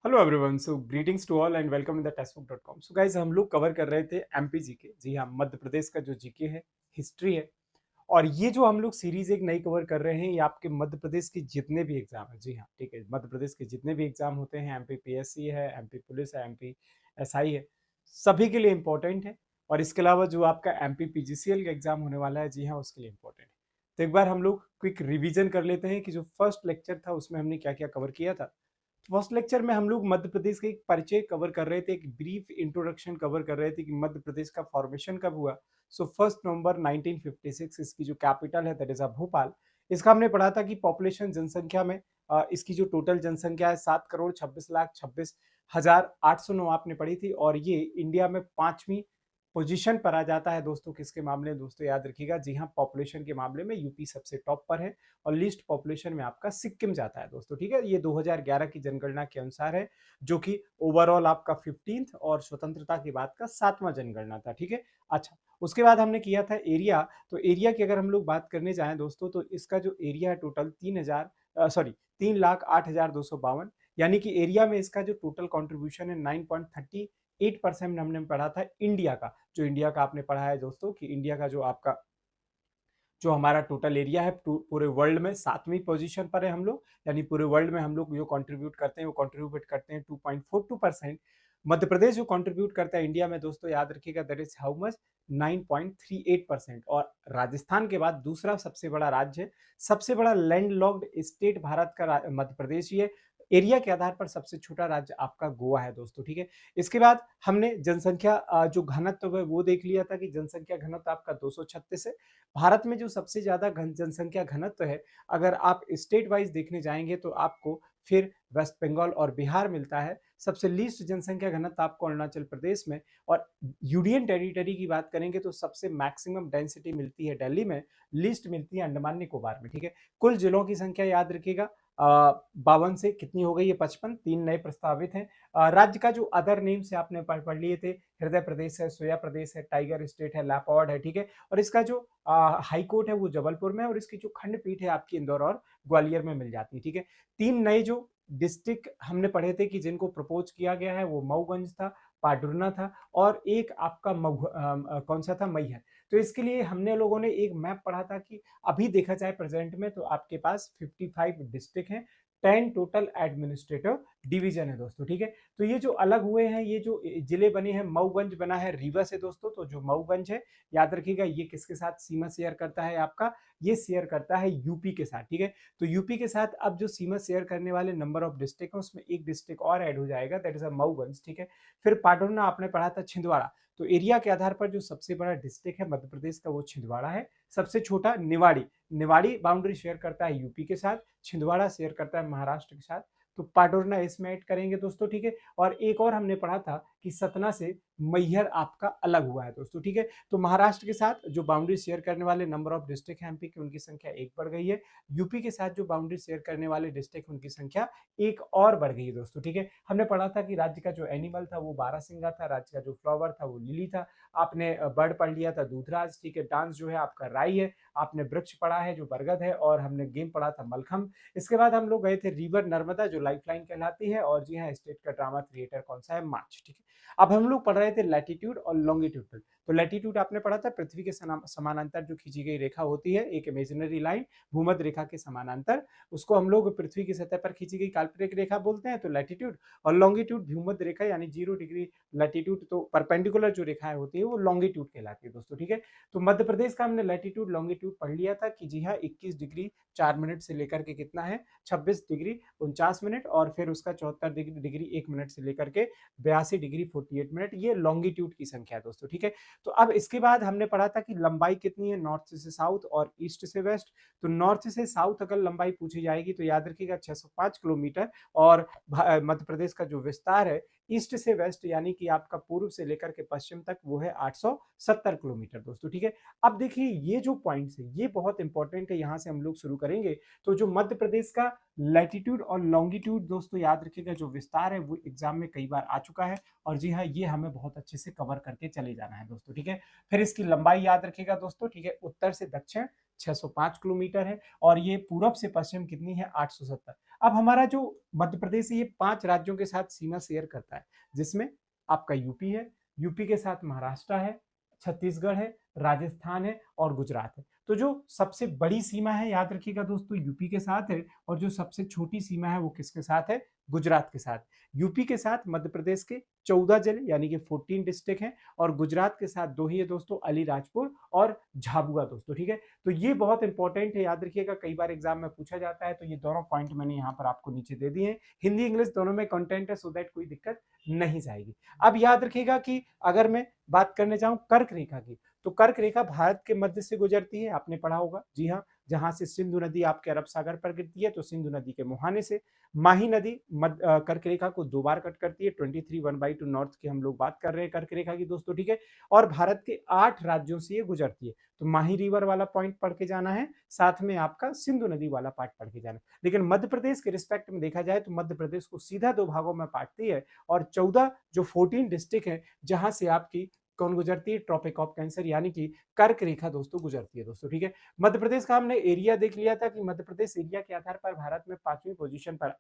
Hello everyone, so greetings to all and welcome in the textbook. So guys, हम लोग cover कर रहे थे एमपी जीके। जी हाँ, मध्य प्रदेश का जो जीके है, हिस्ट्री है। और ये जो हम लोग सीरीज एक नई कवर कर रहे हैं, ये आपके मध्य प्रदेश के जितने भी एग्जाम है, जी हाँ ठीक है, मध्य प्रदेश के जितने भी एग्जाम होते हैं, एमपी पीएससी है, एमपी पुलिस है, एमपी एसआई है, सभी के लिए इंपॉर्टेंट है। और इसके अलावा जो आपका एमपी पीजीसीएल का एग्जाम होने वाला है, जी हाँ, उसके लिए इंपॉर्टेंट है। तो एक बार हम लोग क्विक रिवीजन कर लेते हैं कि जो फर्स्ट लेक्चर था उसमें हमने क्या क्या कवर किया था। फर्स्ट लेक्चर में हम लोग मध्य प्रदेश के एक परिचय कवर कर रहे थे, एक ब्रीफ इंट्रोडक्शन कवर कर रहे थे कि मध्य प्रदेश का फॉर्मेशन कब हुआ। सो 1 नवंबर 1956 इसकी जो कैपिटल है दैट इज भोपाल। इसका हमने पढ़ा था कि पॉपुलेशन जनसंख्या में इसकी जो टोटल जनसंख्या है 7,26,26,809 आपने पढ़ी थी। और ये इंडिया में 5वीं पोजीशन पर आ जाता है दोस्तों। किसके मामले में दोस्तों, याद रखिएगा, जी हाँ, पॉपुलेशन के मामले में यूपी सबसे टॉप पर है। और लीस्ट पॉपुलेशन में आपका सिक्किम जाता है दोस्तों, ठीक है। ये 2011 की जनगणना के अनुसार है, जो कि ओवरऑल आपका 15th और स्वतंत्रता के बाद का 7वां जनगणना था, ठीक है। अच्छा, उसके बाद हमने किया था एरिया। तो एरिया की अगर हम लोग बात करने जाएं दोस्तों, तो इसका जो एरिया है टोटल 3,08,252, यानी कि एरिया में इसका जो टोटल कॉन्ट्रीब्यूशन है 9.38% हमने पढ़ा था इंडिया का। जो इंडिया का आपने पढ़ा है दोस्तों कि इंडिया का जो आपका जो हमारा टोटल एरिया है पूरे वर्ल्ड में 7वीं पोजीशन पर है हम लोग। यानी पूरे वर्ल्ड में हम लोग जो कंट्रीब्यूट करते हैं वो कंट्रीब्यूट करते हैं 2.42%। मध्य प्रदेश जो कंट्रीब्यूट करता है इंडिया में दोस्तों, याद रखिएगा, दैट इज हाउ मच, 9.38%। और राजस्थान के बाद दूसरा सबसे बड़ा राज्य है, सबसे बड़ा लैंड लॉक्ड स्टेट भारत का मध्य प्रदेश ही है। एरिया के आधार पर सबसे छोटा राज्य आपका गोवा है दोस्तों, ठीक है। इसके बाद हमने जनसंख्या जो घनत्व है वो देख लिया था कि जनसंख्या घनत्व आपका 236 है। भारत में जो सबसे ज्यादा जनसंख्या घनत्व है, अगर आप स्टेट वाइज देखने जाएंगे तो आपको फिर वेस्ट बंगाल और बिहार मिलता है। सबसे लीस्ट जनसंख्या घनत्व आपको अरुणाचल प्रदेश में। और यूनियन टेरिटरी की बात करेंगे तो सबसे मैक्सिमम डेंसिटी मिलती है दिल्ली में, लीस्ट मिलती है अंडमान निकोबार में, ठीक है। कुल जिलों की संख्या याद रखिएगा, 52 से कितनी हो गई है, 55, 3 नए प्रस्तावित हैं। राज्य का जो अदर नेम से आपने पढ़ लिए थे, हृदय प्रदेश है, सोया प्रदेश है, टाइगर स्टेट है, लैपॉर्ड है, ठीक है। और इसका जो हाई कोर्ट है वो जबलपुर में है, और इसकी जो खंडपीठ है आपकी इंदौर और ग्वालियर में मिल जाती है, ठीक है। 3 नए जो डिस्ट्रिक्ट हमने पढ़े थे कि जिनको प्रपोज किया गया है, वो मऊगंज था, पाडुरना था, और एक आपका कौन सा था, मैहर। तो इसके लिए हमने लोगों ने एक मैप पढ़ा था कि अभी देखा जाए प्रेजेंट में तो आपके पास 55 डिस्ट्रिक्ट हैं, 10 टोटल एडमिनिस्ट्रेटिव डिवीजन है दोस्तों, ठीक है। तो ये जो अलग हुए हैं, ये जो जिले बने हैं, मऊगंज बना है रीवा से दोस्तों। तो जो मऊगंज है, याद रखिएगा, ये किसके साथ सीमा शेयर करता है आपका, ये शेयर करता है यूपी के साथ, ठीक है। तो यूपी के साथ अब जो सीमा शेयर करने वाले नंबर ऑफ डिस्ट्रिक्ट है, उसमें एक डिस्ट्रिक्ट और ऐड हो जाएगा, दैट इज अ मऊगंज, ठीक है। फिर पाटोना आपने पढ़ा था छिंदवाड़ा। तो एरिया के आधार पर जो सबसे बड़ा डिस्ट्रिक्ट है मध्य प्रदेश का वो छिंदवाड़ा है। सबसे छोटा निवाड़ी, निवाड़ी बाउंड्री शेयर करता है यूपी के साथ, छिंदवाड़ा शेयर करता है महाराष्ट्र के साथ। तो पाटोरना इसमें ऐड करेंगे दोस्तों, ठीक है। और एक और हमने पढ़ा था कि सतना से मैहर आपका अलग हुआ है दोस्तों, ठीक है। तो महाराष्ट्र के साथ जो बाउंड्री शेयर करने वाले नंबर ऑफ डिस्ट्रिक्ट है एमपी की, उनकी संख्या एक बढ़ गई है। यूपी के साथ जो बाउंड्री शेयर करने वाले डिस्ट्रिक्ट, उनकी संख्या एक और बढ़ गई है दोस्तों, ठीक है। हमने पढ़ा था कि राज्य का जो एनिमल था वो बारहसिंगा था, राज्य का जो फ्लावर था वो लिली था। आपने बर्ड पढ़ लिया था दूधराज, ठीक है। डांस जो है आपका राई है। आपने वृक्ष पढ़ा है जो बरगद है, और हमने गेम पढ़ा था मलखम। इसके बाद हम लोग गए थे रिवर नर्मदा जो लाइफलाइन कहलाती है, और जी हाँ, स्टेट का ड्रामा थिएटर कौन सा है, मार्च, ठीक है। अब हम लोग पढ़ रहे थे लैटिट्यूड और लॉन्गिट्यूड। तो लैटिट्यूड आपने पढ़ा था, पृथ्वी के समानांतर जो खींची गई रेखा होती है, एक इमेजिनरी लाइन भूमध्य रेखा के समानांतर, उसको हम लोग पृथ्वी की सतह पर खींची गई काल्पनिक रेखा बोलते हैं, तो लैटिट्यूड। और लॉन्गिट्यूड भूमध्य रेखा यानी 0 डिग्री लैटिट्यूड, तो परपेंडिकुलर जो रेखाएं होती है वो लॉन्गिट्यूड कहलाती है दोस्तों, ठीक है। तो मध्य प्रदेश का हमने लैटिट्यूड लॉन्गिट्यूड पढ़ लिया था कि जी हाँ, 21 डिग्री 4 मिनट से लेकर के कितना है, 26 डिग्री 49 मिनट, और फिर उसका 74 डिग्री 1 मिनट से लेकर के 82 डिग्री 48 मिनट, ये लॉन्गिट्यूड की संख्या है दोस्तों, ठीक है। तो अब इसके बाद हमने पढ़ा था कि लंबाई कितनी है नॉर्थ से साउथ और ईस्ट से वेस्ट। तो नॉर्थ से साउथ अगर लंबाई पूछी जाएगी तो याद रखिएगा 605 किलोमीटर। और मध्य प्रदेश का जो विस्तार है ईस्ट से वेस्ट यानी कि आपका पूर्व से लेकर के पश्चिम तक, वो है 870 किलोमीटर दोस्तों, ठीक है। अब देखिए ये जो पॉइंट्स है ये बहुत इंपॉर्टेंट है, यहां से हम लोग शुरू करेंगे। तो जो मध्य प्रदेश का लैटिट्यूड और लॉन्गिट्यूड दोस्तों, याद रखिएगा, जो विस्तार है वो एग्जाम में कई बार आ चुका है। और जी हाँ, ये हमें बहुत अच्छे से कवर करके चले जाना है दोस्तों, ठीक है। फिर इसकी लंबाई याद रखिएगा दोस्तों, ठीक है, उत्तर से दक्षिण 605 किलोमीटर है और ये पूरब से पश्चिम कितनी है 870। अब हमारा जो मध्य प्रदेश है ये 5 राज्यों के साथ सीमा शेयर करता है, जिसमें आपका यूपी है, यूपी के साथ महाराष्ट्र है, छत्तीसगढ़ है, राजस्थान है और गुजरात है। तो जो सबसे बड़ी सीमा है याद रखिएगा दोस्तों यूपी के साथ है, और जो सबसे छोटी सीमा है वो किसके साथ है, गुजरात के साथ। यूपी के साथ मध्य प्रदेश के 14 जिले यानी कि 14 डिस्ट्रिक्ट हैं, और गुजरात के साथ 2 ही है दोस्तों, अलीराजपुर और झाबुआ दोस्तों, ठीक है। तो ये बहुत इंपॉर्टेंट है, याद रखिएगा, कई बार एग्जाम में पूछा जाता है। तो ये दोनों पॉइंट मैंने यहाँ पर आपको नीचे दे दिए हैं, हिंदी इंग्लिश दोनों में कंटेंट है, सो दैट कोई दिक्कत नहीं जाएगी। अब याद रखिएगा कि अगर मैं बात करने जाऊं कर्क रेखा की, तो कर्क रेखा भारत के मध्य से गुजरती है, आपने पढ़ा होगा, जी हाँ, जहां से सिंधु नदी आपके अरब सागर पर गिरती है, तो सिंधु नदी के मुहाने से माही नदी कर्क रेखा को 2 बार कट करती है। 23 1/2 नॉर्थ की हम लोग बात कर रहे हैं कर्क रेखा की दोस्तों, ठीक है। और भारत के 8 राज्यों से ये गुजरती है। तो माही रिवर वाला पॉइंट पढ़ के जाना है, साथ में आपका सिंधु नदी वाला पार्ट पढ़ के जाना है। लेकिन मध्य प्रदेश के रिस्पेक्ट में देखा जाए तो मध्य प्रदेश को सीधा 2 भागों में बांटती है, और 14 जो 14 डिस्ट्रिक्ट है जहां से आपकी कौन गुजरती है, ट्रॉपिक ऑफ कैंसर यानी कि कर्क रेखा दोस्तों गुजरती है दोस्तों, ठीक है। मध्य प्रदेश का हमने एरिया देख लिया था कि मध्य प्रदेश एरिया के आधार पर भारत में 5वीं पोजीशन पर,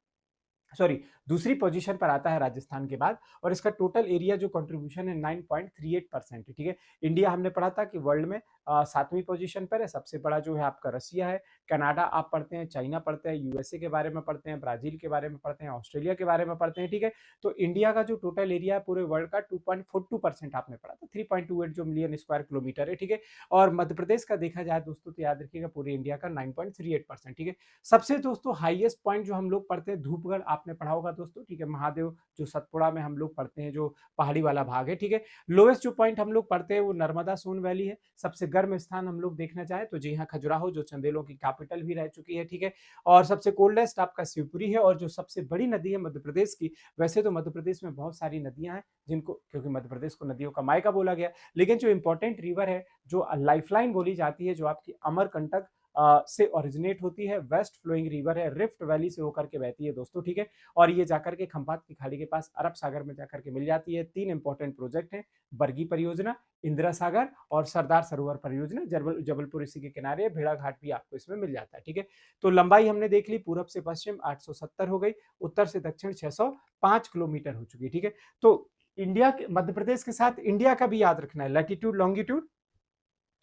सॉरी, दूसरी पोजीशन पर आता है राजस्थान के बाद, और इसका टोटल एरिया जो कंट्रीब्यूशन है 9.38% है, ठीक है। इंडिया हमने पढ़ा था कि वर्ल्ड में 7वीं पोजीशन पर है, सबसे बड़ा जो है आपका रसिया है, कनाडा आप पढ़ते हैं, चाइना पढ़ते हैं, यूएसए के बारे में पढ़ते हैं, ब्राजील के बारे में पढ़ते हैं, ऑस्ट्रेलिया के बारे में पढ़ते हैं, ठीक है। तो इंडिया का जो टोटल एरिया है पूरे वर्ल्ड का 2.42% आपने पढ़ा था, 3.28 जो मिलियन स्क्वायर किलोमीटर है, ठीक है। और मध्य प्रदेश का देखा जाए दोस्तों तो याद रखिएगा पूरे इंडिया का 9.38%, ठीक है। सबसे दोस्तों हाईएस्ट पॉइंट जो हम लोग पढ़ते हैं धूपगढ़, आपने पढ़ा होगा दोस्तों, ठीक है, महादेव जो सतपुड़ा में हम लोग पढ़ते हैं, जो पहाड़ी वाला भाग है, ठीक है। लोएस्ट जो पॉइंट हम लोग पढ़ते हैं वो नर्मदा सोन वैली है। सबसे गर्म स्थान हम लोग देखना चाहे तो जी हाँ खजुराहो, जो चंदेलों की कैपिटल भी रह चुकी है, ठीक है। और सबसे कोल्डेस्ट आपका शिवपुरी है। और जो सबसे बड़ी नदी है मध्य प्रदेश की, वैसे तो मध्य प्रदेश में बहुत सारी नदियां हैं जिनको, क्योंकि मध्य प्रदेश को नदियों का मायका बोला गया, लेकिन जो इंपॉर्टेंट रिवर है, जो लाइफलाइन बोली जाती है, जो आपकी अमरकंटक से ओरिजिनेट होती है, वेस्ट फ्लोइंग रिवर है, रिफ्ट वैली से होकर के बहती है दोस्तों, ठीक है। और ये जाकर के खंभात की खाड़ी के पास अरब सागर में जाकर के मिल जाती है। 3 इंपॉर्टेंट प्रोजेक्ट हैं, बरगी परियोजना, इंदिरा सागर और सरदार सरोवर परियोजना, जबलपुर इसी के किनारे है, भेड़ाघाट भी आपको इसमें मिल जाता है, ठीक है। तो लंबाई हमने देख ली, पूरब से पश्चिम 870 हो गई, उत्तर से दक्षिण 605 किलोमीटर हो चुकी है, ठीक है। तो इंडिया के, मध्य प्रदेश के साथ इंडिया का भी याद रखना है, लैटिट्यूड लॉन्गिट्यूड।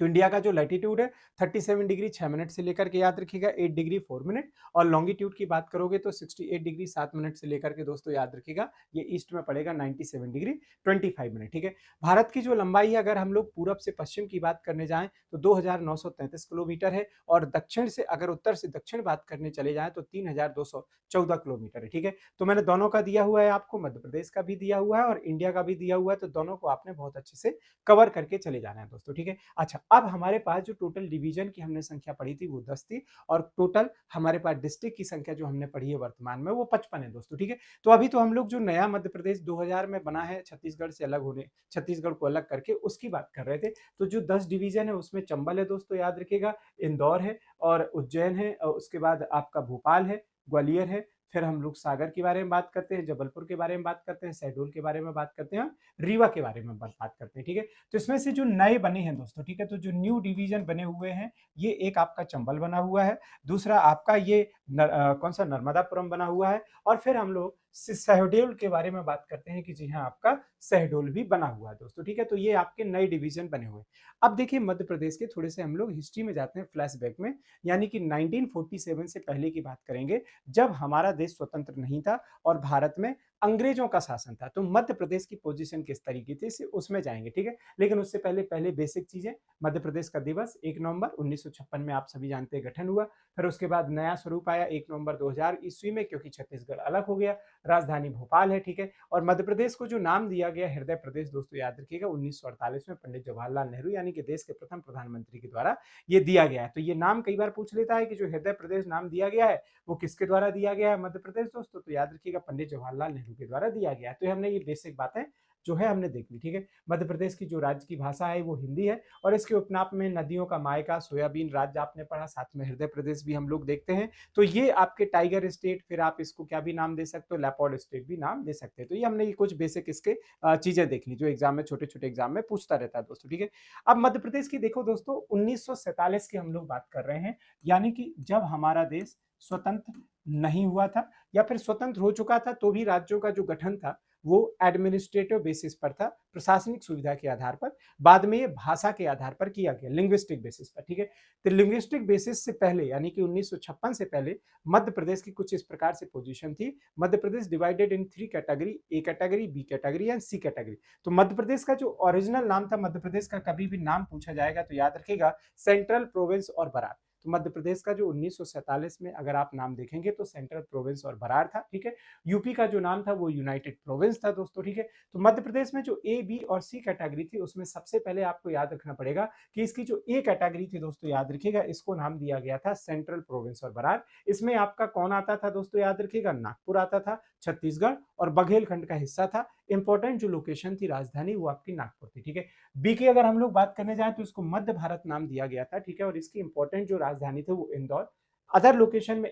तो इंडिया का जो लैटिट्यूड है 37 डिग्री 6 मिनट से लेकर के याद रखिएगा 8 डिग्री 4 मिनट, और लॉन्गिट्यूड की बात करोगे तो 68 डिग्री 7 मिनट से लेकर के दोस्तों याद रखिएगा ये ईस्ट में पड़ेगा 97 डिग्री 25 मिनट, ठीक है। भारत की जो लंबाई है अगर हम लोग पूरब से पश्चिम की बात करने जाएं तो 2933 किलोमीटर है, और दक्षिण से, अगर उत्तर से दक्षिण बात करने चले जाएं तो 3214 किलोमीटर है, ठीक है। तो मैंने दोनों का दिया हुआ है आपको, मध्य प्रदेश का भी दिया हुआ है और इंडिया का भी दिया हुआ है, तो दोनों को आपने बहुत अच्छे से कवर करके चले जाना है दोस्तों, ठीक है। अच्छा, अब हमारे पास जो टोटल डिवीजन की हमने संख्या पढ़ी थी वो 10 थी, और टोटल हमारे पास डिस्ट्रिक्ट की संख्या जो हमने पढ़ी है वर्तमान में वो 55 है दोस्तों, ठीक है। तो अभी तो हम लोग जो नया मध्य प्रदेश 2000 में बना है, छत्तीसगढ़ से अलग होने, छत्तीसगढ़ को अलग करके, उसकी बात कर रहे थे। तो जो 10 डिवीजन है उसमें चंबल है दोस्तों, याद रखिएगा, इंदौर है और उज्जैन है, और उसके बाद आपका भोपाल है, ग्वालियर है, फिर हम लोग सागर के बारे में बात करते हैं, जबलपुर के बारे में बात करते हैं, शहडोल के बारे में बात करते हैं, रीवा के बारे में बात करते हैं, ठीक है। तो इसमें से जो नए बने हैं दोस्तों, ठीक है, तो जो न्यू डिवीजन बने हुए हैं, ये एक आपका चंबल बना हुआ है, दूसरा आपका ये कौन सा नर्मदापुरम बना हुआ है, और फिर हम लोग शहडोल के बारे में बात करते हैं कि जी हाँ आपका शहडोल भी बना हुआ है दोस्तों, ठीक है। तो ये आपके नए डिवीजन बने हुए हैं। अब देखिए मध्य प्रदेश के थोड़े से हम लोग हिस्ट्री में जाते हैं, फ्लैशबैक में, यानी कि 1947 से पहले की बात करेंगे, जब हमारा देश स्वतंत्र नहीं था और भारत में अंग्रेजों का शासन था। तो मध्य प्रदेश की पोजीशन किस तरीके थी उसमें जाएंगे, ठीक है। लेकिन उससे पहले पहले बेसिक चीजें, मध्य प्रदेश का दिवस 1 नवंबर 1956 में आप सभी जानते हैं गठन हुआ। फिर उसके बाद नया स्वरूप आया 1 नवंबर 2000 ईस्वी में, क्योंकि छत्तीसगढ़ अलग हो गया, राजधानी भोपाल है, ठीक है। और मध्य प्रदेश को जो नाम दिया गया हृदय प्रदेश दोस्तों, याद रखिएगा 1948 में पंडित जवाहरलाल नेहरू यानी कि देश के प्रथम प्रधानमंत्री के द्वारा ये दिया गया है। तो ये नाम कई बार पूछ लेता है कि जो हृदय प्रदेश नाम दिया गया है वो किसके द्वारा दिया गया है मध्य प्रदेश दोस्तों, तो याद रखिएगा पंडित जवाहरलाल नेहरू के द्वारा दिया गया है। तो हमने ये बेसिक बातें जो है हमने देख ली। ठीक है, मध्य प्रदेश की जो राज्य की भाषा है वो हिंदी है और इसके उपनाम में नदियों का मायका, सोयाबीन राज्य आपने पढ़ा, साथ में हृदय प्रदेश भी हम लोग देखते हैं। तो ये आपके टाइगर स्टेट, फिर आप इसको क्या भी नाम दे सकते हो, लेपर्ड स्टेट भी नाम दे सकते हैं। तो ये हमने ये कुछ बेसिक इसके चीजें देख ली जो एग्जाम में, छोटे छोटे एग्जाम में पूछता रहता है दोस्तों। ठीक है, अब मध्य प्रदेश की देखो दोस्तों, 1947 की हम लोग बात कर रहे हैं, यानी कि जब हमारा देश स्वतंत्र नहीं हुआ था या फिर स्वतंत्र हो चुका था तो भी राज्यों का जो गठन था वो एडमिनिस्ट्रेटिव बेसिस पर था, प्रशासनिक सुविधा के आधार पर। बाद में ये भाषा के आधार पर किया गया, लिंग्विस्टिक बेसिस पर। ठीक है, तो लिंग्विस्टिक बेसिस से पहले यानी कि 1956 से पहले मध्य प्रदेश की कुछ इस प्रकार से पोजीशन थी। मध्य प्रदेश डिवाइडेड इन 3 कैटेगरी, A category, B category and C category. तो मध्य प्रदेश का जो ओरिजिनल नाम था, मध्य प्रदेश का कभी भी नाम पूछा जाएगा तो याद रखेगा सेंट्रल प्रोविंस और बरार। तो मध्य प्रदेश का जो 1947 में अगर आप नाम देखेंगे तो सेंट्रल प्रोविंस और बरार था। ठीक है, यूपी का जो नाम था वो यूनाइटेड प्रोविंस था दोस्तों। ठीक है, तो मध्य प्रदेश में जो ए, बी और सी कैटेगरी थी उसमें सबसे पहले आपको याद रखना पड़ेगा कि इसकी जो ए कैटेगरी थी दोस्तों, याद रखिएगा, इसको नाम दिया गया था सेंट्रल प्रोविंस और बरार। इसमें आपका कौन आता था दोस्तों, याद रखिएगा, नागपुर आता था, छत्तीसगढ़ और बघेलखंड का हिस्सा था। इंपॉर्टेंट जो लोकेशन थी राजधानी वो आपकी नागपुर थी। ठीक है, बी की अगर हम लोग बात करने जाए तो इसको मध्य भारत नाम दिया गया था। ठीक है, और इसकी इंपॉर्टेंट जो राजधानी थी वो इंदौर, अदर लोकेशन में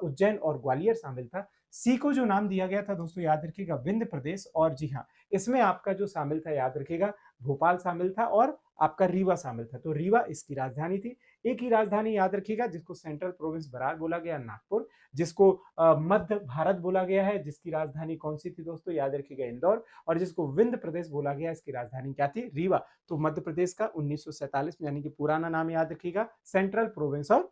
उज्जैन और ग्वालियर शामिल था। सी को जो नाम दिया गया था दोस्तों, याद रखिएगा, विंध्य प्रदेश, और जी हाँ, इसमें आपका जो शामिल था, याद रखिएगा, भोपाल शामिल था और आपका रीवा शामिल था। तो रीवा इसकी राजधानी थी। एक ही राजधानी याद रखिएगा जिसको सेंट्रल प्रोविंस बरार बोला गया, नागपुर, जिसको मध्य भारत बोला गया है, जिसकी राजधानी कौन सी थी दोस्तों, याद रखिएगा, इंदौर, और जिसको विंध्य प्रदेश बोला गया, इसकी राजधानी क्या थी, रीवा। तो मध्य प्रदेश का 1947 में यानी कि पुराना नाम याद रखिएगा सेंट्रल प्रोविंस और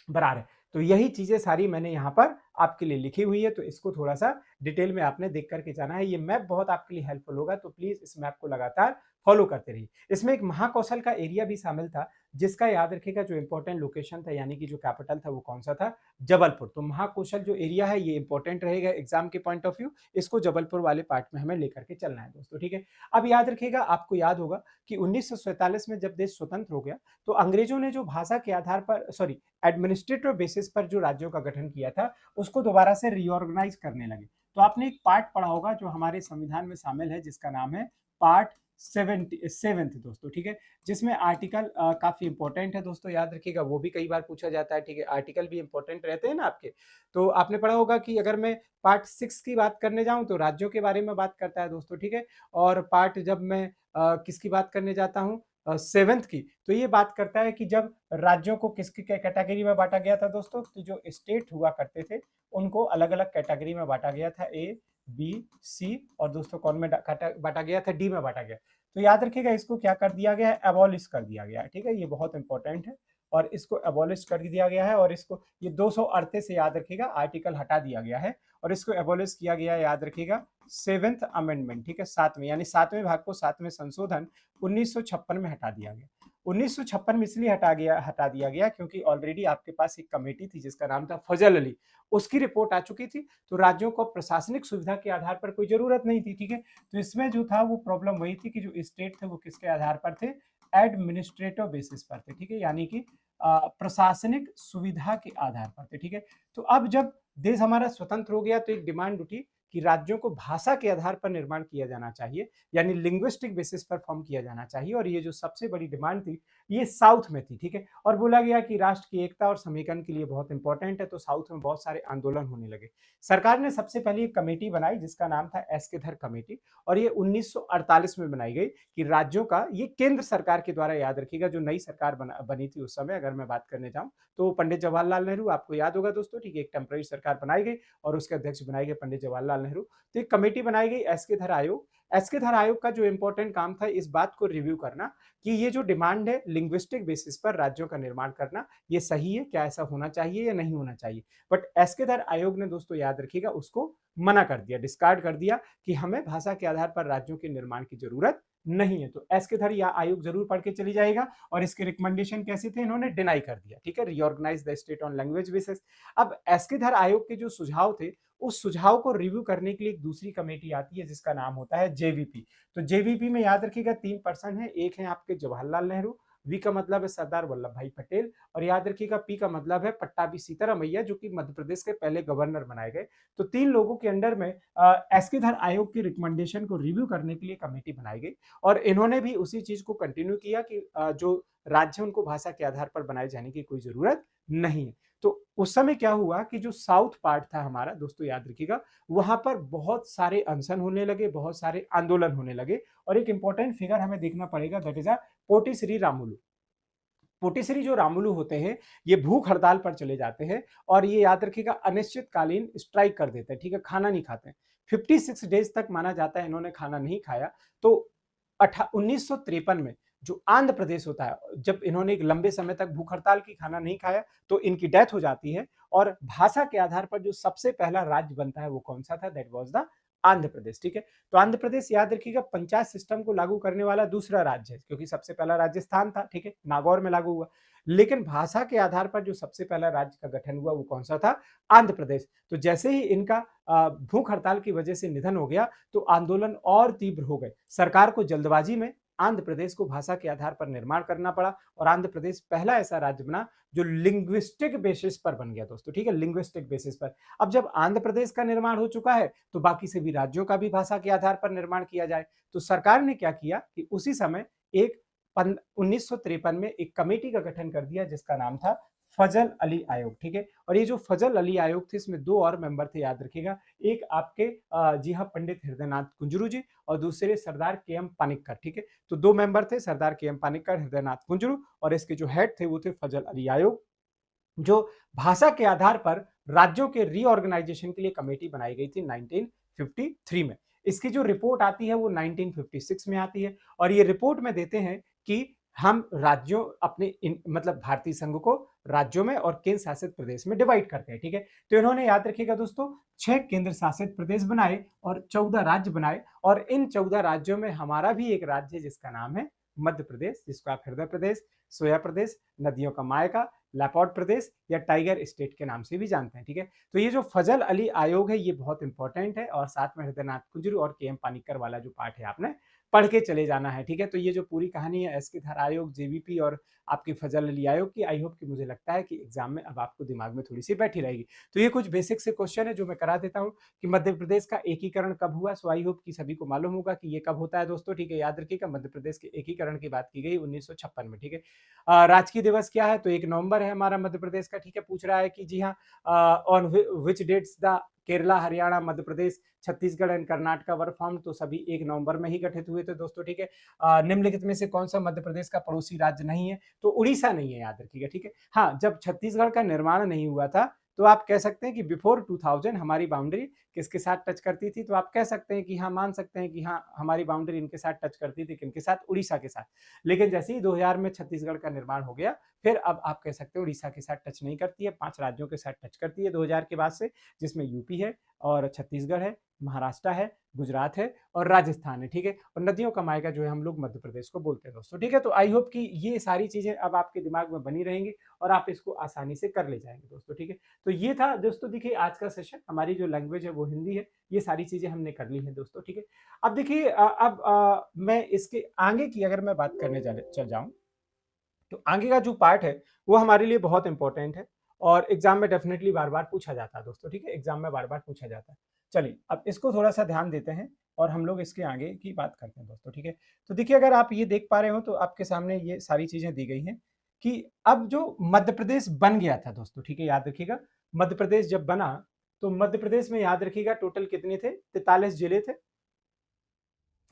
बरार है। तो यही चीजें सारी मैंने यहाँ पर आपके लिए लिखी हुई है, तो इसको थोड़ा सा डिटेल में आपने देख करके जाना है। ये मैप बहुत आपके लिए हेल्पफुल होगा, तो प्लीज इस मैप को लगातार फॉलो करते रहिए। इसमें एक महाकौशल का एरिया भी शामिल था, जिसका याद रखिएगा जो इंपॉर्टेंट लोकेशन था यानी कि जो कैपिटल था वो कौन सा था, जबलपुर। तो महाकौशल जो एरिया है ये इंपॉर्टेंट रहेगा एग्जाम के पॉइंट ऑफ व्यू, इसको जबलपुर वाले पार्ट में हमें लेकर के चलना है दोस्तों। ठीक है, अब याद रखिएगा, आपको याद होगा कि 1947 में जब देश स्वतंत्र हो गया तो अंग्रेजों ने जो भाषा के आधार पर, सॉरी, एडमिनिस्ट्रेटिव बेसिस पर जो राज्यों का गठन किया था उसको दोबारा से रीऑर्गेनाइज करने लगे। तो आपने एक पार्ट पढ़ा होगा जो हमारे संविधान में शामिल है, जिसका नाम है पार्ट 77 दोस्तों। ठीक है, जिसमें आर्टिकल काफी इंपॉर्टेंट है दोस्तों, याद रखिएगा, वो भी कई बार पूछा जाता है। ठीक है, आर्टिकल भी इंपॉर्टेंट रहते हैं ना आपके। तो आपने पढ़ा होगा कि अगर मैं पार्ट 6 की बात करने जाऊं तो राज्यों के बारे में बात करता है दोस्तों। ठीक है, और पार्ट जब मैं किसकी बात करने जाता हूं, 7th की, तो ये बात करता है कि जब राज्यों को किसकी कैटेगरी में बांटा गया था दोस्तों, तो जो स्टेट हुआ करते थे उनको अलग अलग कैटेगरी में बांटा गया था, ए, बी, सी, और दोस्तों कौन में बांटा गया था, डी में बांटा गया। तो याद रखिएगा, इसको क्या कर दिया गया है, एबॉलिश कर दिया गया है। ठीक है, ये बहुत इंपॉर्टेंट है, और इसको एबॉलिश कर दिया गया है, और इसको ये 238 से याद रखिएगा आर्टिकल हटा दिया गया है, और इसको एबॉलिश किया गया है, याद रखिएगा, 7th अमेंडमेंट। ठीक है, 7वें यानी 7वें भाग को, 7वें संशोधन 1956 में हटा दिया गया। 1956 में इसलिए हटा दिया गया क्योंकि ऑलरेडी आपके पास एक कमेटी थी जिसका नाम था फजल अली, उसकी रिपोर्ट आ चुकी थी। तो राज्यों को प्रशासनिक सुविधा के आधार पर कोई जरूरत नहीं थी। ठीक है, तो इसमें जो था वो प्रॉब्लम वही थी कि जो स्टेट थे वो किसके आधार पर थे, एडमिनिस्ट्रेटिव बेसिस पर थे। ठीक है, यानी कि प्रशासनिक सुविधा के आधार पर थे। ठीक है, तो अब जब देश हमारा स्वतंत्र हो गया तो एक डिमांड उठी कि राज्यों को भाषा के आधार पर निर्माण किया जाना चाहिए, यानी लिंग्विस्टिक बेसिस पर फॉर्म किया जाना चाहिए, और ये जो सबसे बड़ी डिमांड थी ये साउथ में थी। ठीक है, और बोला गया कि राष्ट्र की एकता और समीकरण के लिए बहुत इंपॉर्टेंट है, तो साउथ में बहुत सारे आंदोलन होने लगे। सरकार ने सबसे पहले एक कमेटी बनाई जिसका नाम था एस्केधर कमेटी, और ये 1948 में बनाई गई कि राज्यों का, ये केंद्र सरकार के द्वारा, याद रखिएगा, जो नई सरकार बनी थी उस समय अगर मैं बात करने जाऊं तो पंडित जवाहरलाल नेहरू, आपको याद होगा दोस्तों। ठीक है, एक टेम्पररी सरकार बनाई गई और उसके अध्यक्ष बनाए गए पंडित जवाहरलाल नेहरू। तो एक कमेटी बनाई गई एस्केधर आयोग। एस्केधर आयोग का जो इंपॉर्टेंट काम था इस बात को रिव्यू करना कि ये जो डिमांड है लिंग्विस्टिक बेसिस पर राज्यों का निर्माण करना, ये सही है, क्या ऐसा होना चाहिए या नहीं होना चाहिए। बट एस्केधर आयोग ने दोस्तों, याद रखिएगा, उसको मना कर दिया, डिस्कार्ड कर दिया कि हमें भाषा के आधार पर राज्यों के निर्माण की जरूरत नहीं है। तो एस्केधर या आयोग जरूर पढ़ के चली जाएगा, और इसके रिकमेंडेशन कैसे थे, इन्होंने डिनाई कर दिया। ठीक है, reorganize the state on language basis. अब एस्केधर आयोग के जो सुझाव थे उस सुझाव को रिव्यू करने के लिए एक दूसरी कमेटी आती है जिसका नाम होता है जेवीपी। तो जेवीपी में याद रखिएगा 3 पर्सन है, एक है आपके जवाहरलाल नेहरू, वी का मतलब है सरदार वल्लभ भाई पटेल, और याद रखिएगा पी का मतलब है पट्टाभी सीतारामैया, जो कि मध्य प्रदेश के पहले गवर्नर बनाए गए। तो 3 लोगों के अंडर में एसके आयोग की रिकमेंडेशन को रिव्यू करने के लिए कमेटी बनाई गई, और इन्होंने भी उसी चीज को कंटिन्यू किया कि जो राज्य उनको भाषा के आधार पर बनाए जाने की कोई जरूरत नहीं है। तो उस समय क्या हुआ कि जो साउथ पार्ट था हमारा, दोस्तों याद रखिएगा, वहां पर बहुत सारे अनशन होने लगे, बहुत सारे आंदोलन होने लगे, और एक इंपॉर्टेंट फिगर हमें देखना पड़ेगा, दैट इज पोटी श्री रामुलु। पोटेसरी जो रामुलु होते हैं, ये भूख हड़ताल पर चले जाते हैं, और ये याद रखिएगा अनिश्चितकालीन स्ट्राइक कर देते हैं, ठीक है, खाना नहीं खाते हैं। 56 डेज तक माना जाता है इन्होंने खाना नहीं खाया। तो 1953 में जो आंध्र प्रदेश होता है, जब इन्होंने एक लंबे समय तक भूख हड़ताल की, खाना नहीं खाया, तो इनकी डेथ हो जाती है, और भाषा के आधार पर जो सबसे पहला राज्य बनता है वो कौन सा था, that was the Andhra Pradesh, ठीक है। तो आंध्र प्रदेश याद रखिएगा पंचायत सिस्टम को लागू करने वाला दूसरा राज्य है, क्योंकि सबसे पहला राजस्थान था, ठीक है, नागौर में लागू हुआ। लेकिन भाषा के आधार पर जो सबसे पहला राज्य का गठन हुआ वो कौन सा था, आंध्र प्रदेश। तो जैसे ही इनका भूख हड़ताल की वजह से निधन हो गया, तो आंदोलन और तीव्र हो गए। सरकार को जल्दबाजी में आंध्र प्रदेश को भाषा के आधार पर निर्माण करना पड़ा, और आंध्र प्रदेश पहला ऐसा राज्य बना जो लिंग्विस्टिक बेसिस पर बन गया, दोस्तों, ठीक है, लिंग्विस्टिक बेसिस पर। अब जब आंध्र प्रदेश का निर्माण हो चुका है, तो बाकी सभी राज्यों का भी भाषा के आधार पर निर्माण किया जाए। तो सरकार ने क्या किया कि उसी समय एक 1953 में एक कमेटी का गठन कर दिया, जिसका नाम था फजल अली आयोग, ठीक है। और ये जो फजल अली आयोग थे, इसमें 2 और मेंबर थे, याद रखिएगा, एक आपके जी हाँ पंडित हृदयनाथ कुंजरू जी, और दूसरे सरदार के एम पानिक्कर, ठीक है। तो 2 मेंबर थे, सरदार के एम पानिक्कर, हृदयनाथ कुंजरू, और इसके जो हेड थे वो थे फजल अली आयोग, जो भाषा के आधार पर राज्यों के रीऑर्गेनाइजेशन के लिए कमेटी बनाई गई थी 1953 में। इसकी जो रिपोर्ट आती है वो 1956 में आती है, और ये रिपोर्ट में देते हैं कि हम राज्यों अपने मतलब भारतीय संघ को राज्यों में और केंद्र शासित प्रदेश में डिवाइड करते हैं, ठीक है। तो इन्होंने याद रखिएगा दोस्तों 6 केंद्र शासित प्रदेश बनाए और 14 राज्य बनाए, और इन 14 राज्यों में हमारा भी एक राज्य है जिसका नाम है मध्य प्रदेश, जिसको आप हृदय प्रदेश, सोया प्रदेश, नदियों का मायका, लैपॉर्ट प्रदेश या टाइगर स्टेट के नाम से भी जानते हैं, ठीक है। तो ये जो फजल अली आयोग है ये बहुत इंपॉर्टेंट है, और साथ में हृदयनाथ कुंजरू और के एम पानिक्कर वाला जो पार्ट है आपने पढ़ के चले जाना है, ठीक है। तो ये जो पूरी कहानी है एसके धर आयोग, जेवीपी और आपकी फजल अली आयोग की, आई होप कि मुझे लगता है कि एग्जाम में अब आपको दिमाग में थोड़ी सी बैठी रहेगी। तो ये कुछ बेसिक से क्वेश्चन है जो मैं करा देता हूँ कि मध्य प्रदेश का एकीकरण कब हुआ। सो आई होप कि सभी को मालूम होगा कि ये कब होता है दोस्तों, ठीक है। याद रखिएगा मध्य प्रदेश के एकीकरण की बात की गई 1956 में, ठीक है। राजकीय दिवस क्या है, तो 1 नवंबर है हमारा मध्य प्रदेश का, ठीक है। पूछ रहा है कि जी हाँ, on which dates the Kerala, Haryana, Madhya Pradesh, Chhattisgarh and Karnataka were form, तो सभी 1 नवंबर में ही गठित हुए थे दोस्तों, ठीक है। निम्नलिखित में से कौन सा मध्य प्रदेश का पड़ोसी राज्य नहीं है, तो उड़ीसा नहीं है, याद रखिएगा, ठीक है। हाँ, जब छत्तीसगढ़ का निर्माण नहीं हुआ था, तो आप कह सकते हैं कि बिफोर 2000 हमारी बाउंड्री किसके साथ टच करती थी, तो आप कह सकते हैं कि हाँ, मान सकते हैं कि हाँ, हमारी बाउंड्री इनके साथ टच करती थी, किनके साथ, उड़ीसा के साथ। लेकिन जैसे ही 2000 में छत्तीसगढ़ का निर्माण हो गया, फिर अब आप कह सकते हो उड़ीसा के साथ टच नहीं करती है, 5 राज्यों के साथ टच करती है 2000 के बाद से, जिसमें यूपी है और छत्तीसगढ़ है, महाराष्ट्र है, गुजरात है और राजस्थान है, ठीक है। और नदियों का मायका जो है हम लोग मध्य प्रदेश को बोलते हैं दोस्तों, ठीक है। तो आई होप कि ये सारी चीजें अब आपके दिमाग में बनी रहेंगी और आप इसको आसानी से कर ले जाएंगे दोस्तों, ठीक है। तो ये था दोस्तों, देखिए आज का सेशन, हमारी जो लैंग्वेज है वो हिंदी है, ये सारी चीजें हमने कर ली है दोस्तों, ठीक है। अब देखिए अब मैं इसके आगे की अगर मैं बात करने चल जाऊं, तो आगे का जो पार्ट है वो हमारे लिए बहुत इंपॉर्टेंट है, और एग्जाम में डेफिनेटली बार बार पूछा जाता है दोस्तों, ठीक है। एग्जाम में बार बार पूछा जाता है। चलिए अब इसको थोड़ा सा ध्यान देते हैं और हम लोग इसके आगे की बात करते हैं दोस्तों, ठीक है। तो देखिए अगर आप ये देख पा रहे हो तो आपके सामने ये सारी चीजें दी गई हैं कि अब जो मध्य प्रदेश बन गया था दोस्तों, ठीक है, याद रखिएगा मध्य प्रदेश जब बना, तो मध्य प्रदेश में याद रखिएगा टोटल कितने थे, 43 जिले थे,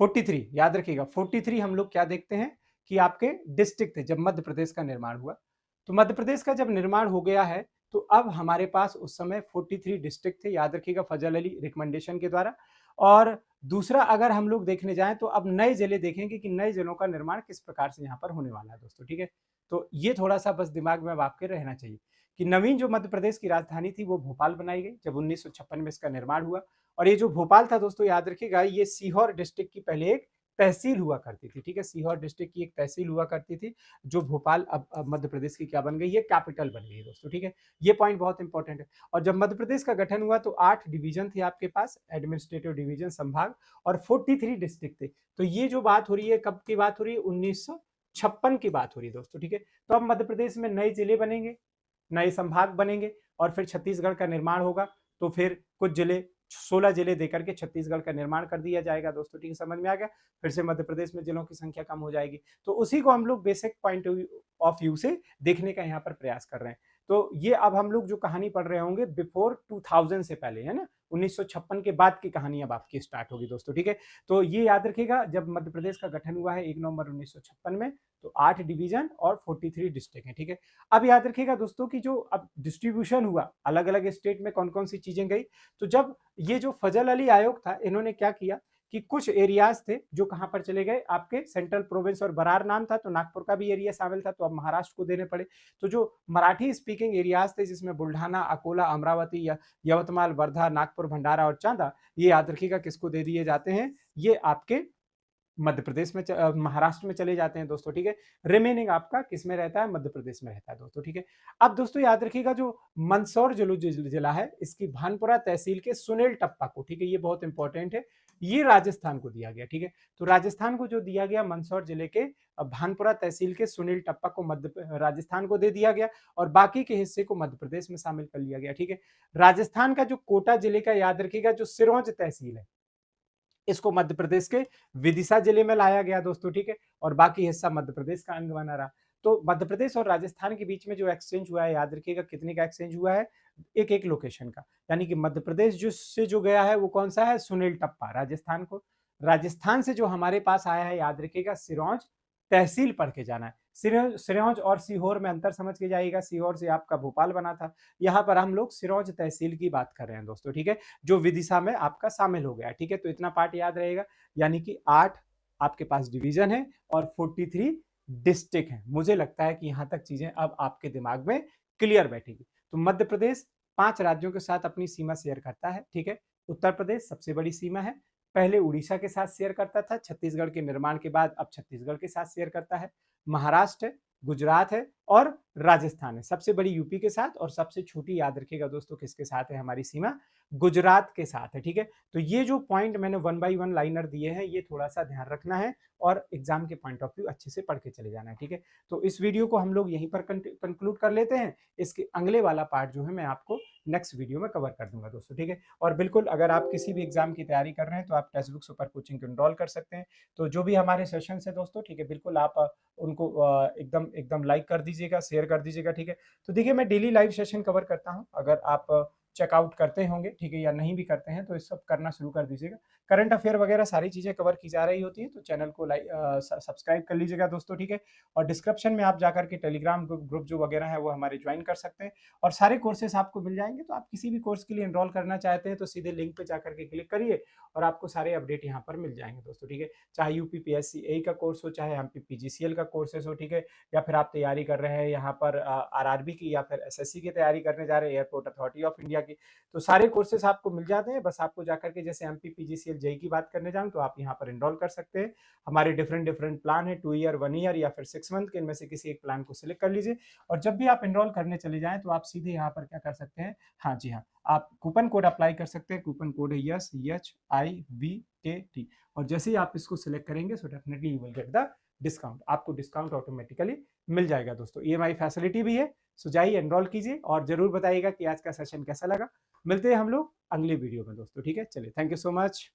43, याद रखिएगा 43 हम लोग क्या देखते हैं कि आपके डिस्ट्रिक्ट थे जब मध्य प्रदेश का निर्माण हुआ। तो मध्य प्रदेश का जब निर्माण हो गया है, तो अब हमारे पास उस समय 43 डिस्ट्रिक्ट थे, याद रखिएगा फजल अली रिकमेंडेशन के द्वारा। और दूसरा अगर हम लोग देखने जाएं तो अब नए जिले देखेंगे कि नए जिलों का निर्माण किस प्रकार से यहाँ पर होने वाला है दोस्तों, ठीक है। तो ये थोड़ा सा बस दिमाग में अब आपके रहना चाहिए कि नवीन जो मध्य प्रदेश की राजधानी थी वो भोपाल बनाई गई जब 1956 में इसका निर्माण हुआ। और ये जो भोपाल था दोस्तों, याद रखिएगा ये सीहोर डिस्ट्रिक्ट की पहले एक तहसील हुआ करती थी, ठीक है। सीहोर डिस्ट्रिक्ट की एक तहसील हुआ करती थी, जो भोपाल अब मध्य प्रदेश की क्या बन गई है, कैपिटल बन गई है दोस्तों, ठीक है। ये पॉइंट बहुत इंपॉर्टेंट है। और जब मध्य प्रदेश का गठन हुआ तो 8 डिवीजन थे आपके पास, एडमिनिस्ट्रेटिव डिवीजन, संभाग, और 43 डिस्ट्रिक्ट थे। तो ये जो बात हो रही है कब की बात हो रही है, 1956 1956 की बात हो रही है दोस्तों, ठीक है। तो अब मध्य प्रदेश में नए जिले बनेंगे, नए संभाग बनेंगे और फिर छत्तीसगढ़ का निर्माण होगा। तो फिर कुछ जिले 16 जिले देकर के छत्तीसगढ़ का निर्माण कर दिया जाएगा दोस्तों, ठीक है, समझ में आ गया। फिर से मध्य प्रदेश में जिलों की संख्या कम हो जाएगी। तो उसी को हम लोग बेसिक पॉइंट ऑफ व्यू से देखने का यहाँ पर प्रयास कर रहे हैं। तो ये अब हम लोग जो कहानी पढ़ रहे होंगे बिफोर 2000 से पहले, है ना, 1956 के बाद की कहानी अब आपकी स्टार्ट होगी दोस्तों, ठीक है। तो ये याद रखिएगा, जब मध्य प्रदेश का गठन हुआ है 1 नवंबर 1956 में, तो 8 डिवीजन और 43 डिस्ट्रिक्ट हैं, ठीक है। अब याद रखिएगा दोस्तों कि जो अब डिस्ट्रीब्यूशन हुआ अलग अलग स्टेट में कौन कौन सी चीजें गई, तो जब ये जो फजल अली आयोग था, इन्होंने क्या किया कि कुछ एरियाज थे जो कहां पर चले गए, आपके सेंट्रल प्रोविंस, और बरार नाम था तो नागपुर का भी एरिया शामिल था, तो अब महाराष्ट्र को देने पड़े। तो जो मराठी स्पीकिंग एरियाज थे, जिसमें बुल्ढाना, अकोला, अमरावती, यवतमाल, वर्धा, नागपुर, भंडारा और चांदा, ये याद रखिएगा किसको दे दिए जाते हैं, ये आपके मध्य प्रदेश में महाराष्ट्र में चले जाते हैं दोस्तों, ठीक है। रिमेनिंग आपका किस में रहता है, मध्य प्रदेश में रहता है दोस्तों, ठीक है। अब दोस्तों याद रखिएगा, जो मंदसौर जिला है, इसकी भानपुरा तहसील के सुनील टप्पा को, ठीक है, ये बहुत इंपॉर्टेंट है, ये राजस्थान को दिया गया, ठीक है। तो राजस्थान को जो दिया गया, मंदसौर जिले के भानपुरा तहसील के सुनील टप्पा को राजस्थान को दे दिया गया, और बाकी के हिस्से को मध्य प्रदेश में शामिल कर लिया गया, ठीक है। राजस्थान का जो कोटा जिले का याद रखिएगा, जो सिरोंज तहसील है, इसको मध्य प्रदेश के विदिशा जिले में लाया गया दोस्तों, ठीक है, और बाकी हिस्सा मध्य प्रदेश का अंग बना रहा। तो मध्य प्रदेश और राजस्थान के बीच में जो एक्सचेंज हुआ है, याद रखिएगा कितने का एक्सचेंज हुआ है, एक एक लोकेशन का। यानी कि मध्य प्रदेश जो गया है वो कौन सा है, सुनील टप्पा, राजस्थान को। राजस्थान से जो हमारे पास आया है, याद रखिएगा सिरोंज तहसील पढ़ के जाना है। सिरोंज और सीहोर में अंतर समझ के जाइएगा, सीहोर से आपका भोपाल बना था, यहाँ पर हम लोग सिरोंज तहसील की बात कर रहे हैं दोस्तों, ठीक है, जो विदिशा में आपका शामिल हो गया, ठीक है। तो इतना पार्ट याद रहेगा, यानी कि 8 आपके पास डिवीजन है और 43 डिस्ट्रिक्ट है। मुझे लगता है कि यहां तक चीजें अब आपके दिमाग में क्लियर बैठेगी। तो मध्य प्रदेश 5 राज्यों के साथ अपनी सीमा शेयर करता है, ठीक है। उत्तर प्रदेश सबसे बड़ी सीमा है, पहले उड़ीसा के साथ शेयर करता था, छत्तीसगढ़ के निर्माण के बाद अब छत्तीसगढ़ के साथ शेयर करता है। महाराष्ट्र है, गुजरात है और राजस्थान है, सबसे बड़ी यूपी के साथ, और सबसे छोटी याद रखिएगा दोस्तों किसके साथ है हमारी सीमा, गुजरात के साथ है, ठीक है। तो ये जो पॉइंट मैंने 1 बाई 1 लाइनर दिए हैं, ये थोड़ा सा ध्यान रखना है और एग्जाम के पॉइंट ऑफ व्यू अच्छे से पढ़ के चले जाना है, ठीक है। तो इस वीडियो को हम लोग यहीं पर कंक्लूड कर लेते हैं। इसके अगले वाला पार्ट जो है मैं आपको नेक्स्ट वीडियो में कवर कर दूंगा दोस्तों, ठीक है। और बिल्कुल अगर आप किसी भी एग्जाम की तैयारी कर रहे हैं तो आप टेक्स्ट बुक सुपर कोचिंग को इनरोल कर सकते हैं। तो जो भी हमारे सेशन है दोस्तों, ठीक है, बिल्कुल आप उनको एकदम एकदम लाइक कर दीजिएगा, शेयर कर दीजिएगा, ठीक है। तो देखिए मैं डेली लाइव सेशन कवर करता हूँ, अगर आप चेकआउट करते होंगे, ठीक है, या नहीं भी करते हैं तो इस सब करना शुरू कर दीजिएगा। करंट अफेयर वगैरह सारी चीजें कवर की जा रही होती है, तो चैनल को लाइक सब्सक्राइब कर लीजिएगा दोस्तों, ठीक है। और डिस्क्रिप्शन में आप जाकर के टेलीग्राम ग्रुप जो वगैरह है वो हमारे ज्वाइन कर सकते हैं, और सारे कोर्सेस आपको मिल जाएंगे। तो आप किसी भी कोर्स के लिए एनरोल करना चाहते हैं तो सीधे लिंक पे जाकर के क्लिक करिए और आपको सारे अपडेट यहाँ पर मिल जाएंगे दोस्तों, ठीक है। चाहे यूपीपीएससी ए का कोर्स हो, चाहे एमपी पीजीसीएल का कोर्सेस हो, ठीक है, या फिर आप तैयारी कर रहे हैं यहाँ पर आरआरबी की, या फिर एसएससी की तैयारी करने जा रहे हैं, एयरपोर्ट अथॉरिटी ऑफ इंडिया की, तो सारे कोर्सेस आपको मिल जाते हैं। बस आपको जाकर के, जैसे एमपी पीजीसीएल जेई की बात करने जाऊँ तो आप यहाँ पर एनरोल कर सकते हैं। हमारे डिफरेंट डिफरेंट प्लान है, 2 ईयर, 1 ईयर या फिर 6 मंथ के, इनमें से किसी एक प्लान को सिलेक्ट कर लीजिए। और जब भी आप एनरोल करने चले जाएं तो आप सीधे यहाँ पर क्या कर सकते हैं, हाँ जी हाँ, आप कूपन कोड अप्लाई कर सकते हैं। कूपन कोड है YSHIVKT, और जैसे ही आप इसको सिलेक्ट करेंगे so definitely you will get the discount, आपको डिस्काउंट ऑटोमेटिकली मिल जाएगा दोस्तों। ईएमआई फैसिलिटी भी है, सो जाइए एनरोल कीजिए और जरूर बताइएगा कि आज का सेशन कैसा लगा। मिलते हैं हम लोग अगले वीडियो में दोस्तों, ठीक है, चलिए, थैंक यू सो मच।